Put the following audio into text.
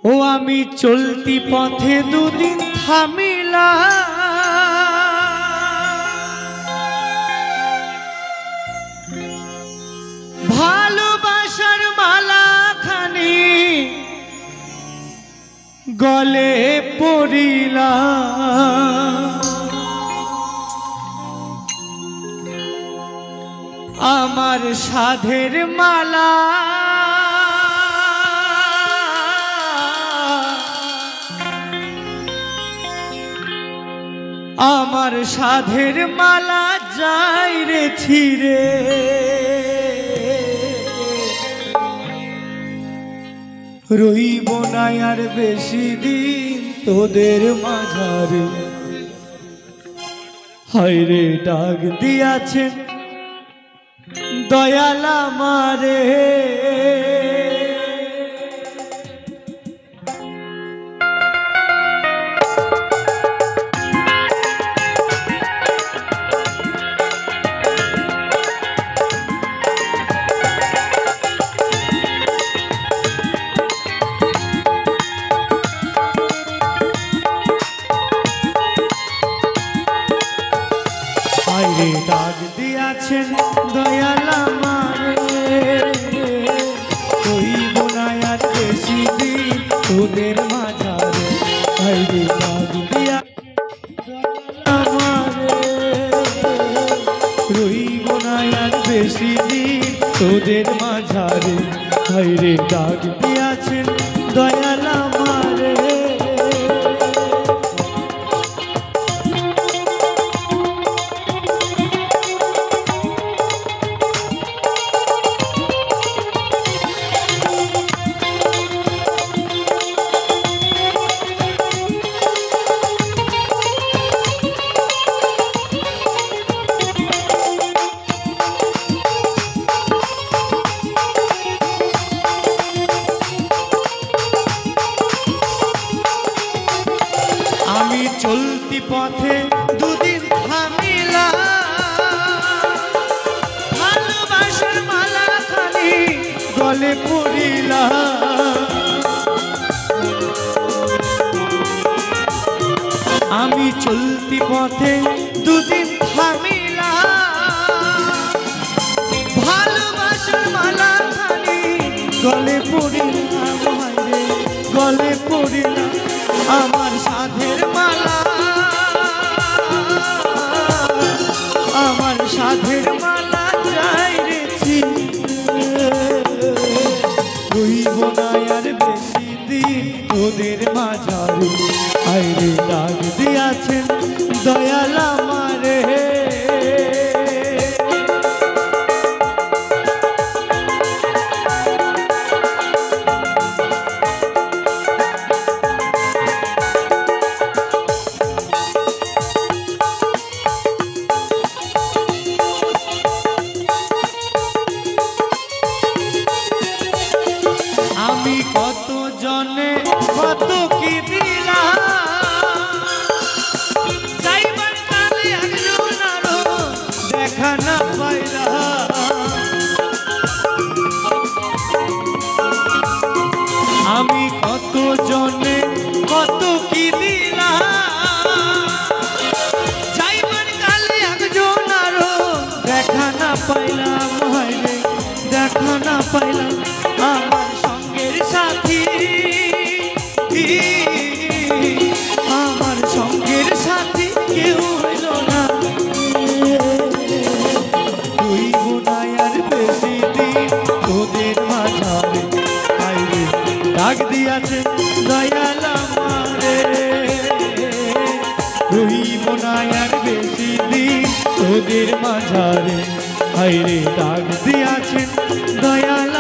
ও আমি চলতি পথে দুদিন থামিলা, ভালোবাসার মালা খানি গলে পড়িলা। আমার সাধের মালা আমার সাধের মালা যাই রে ছিড়ে, রইব না আর বেশি দিন তোদের মাঝারে। হায়রে ডাক দিয়াছে দয়াল আমারে, ডাক দিয়াছেন দয়াল আমারে, রইব না আর বেশি দিন তোদের মাঝারে। হায়রে ডাক দিয়া আমারে, রইব না আর বেশি দিন তোদের মাঝারে। হায়রে ডাক দিয়াছেন দয়াল আমারে। আমি চলতি পথে দুদিন থামিলা, ভালোবাসার মালা খানি গলে পড়িলা। আমি চলতি পথে দুদিন থামিলা, ভালোবাসার মালা খানি গলে পড়িলা। হায়রে গলে পড়িলা আমার সাধের মালা, আমার সাধের মালা যাই রে ছিড়ে, রইব না আর বেশি দিন তোদের মাঝারে। হায়রে ডাক দিয়াছেন দয়াল আমারে। আমি কত জনে কত কি দিলাম, যাইবার কালে একজন আরো দেখা না পাইলাম। আমি কত জনে কত কি দিলাম, যাইবার কালে একজন আরো দেখা না পাইলাম। হায়রে দেখা না পাইলাম আমার সঙ্গের সাথী, আমার সঙ্গের সাথী কেউ হইল না। রইব না আর বেশি দিন তোদের মাঝারে। হায়রে ডাক দিয়াছে দয়াল আমারে, রইব না আর বেশি দিন তোদের মাঝারে। হায়রে ডাক দিয়াছেন দয়াল।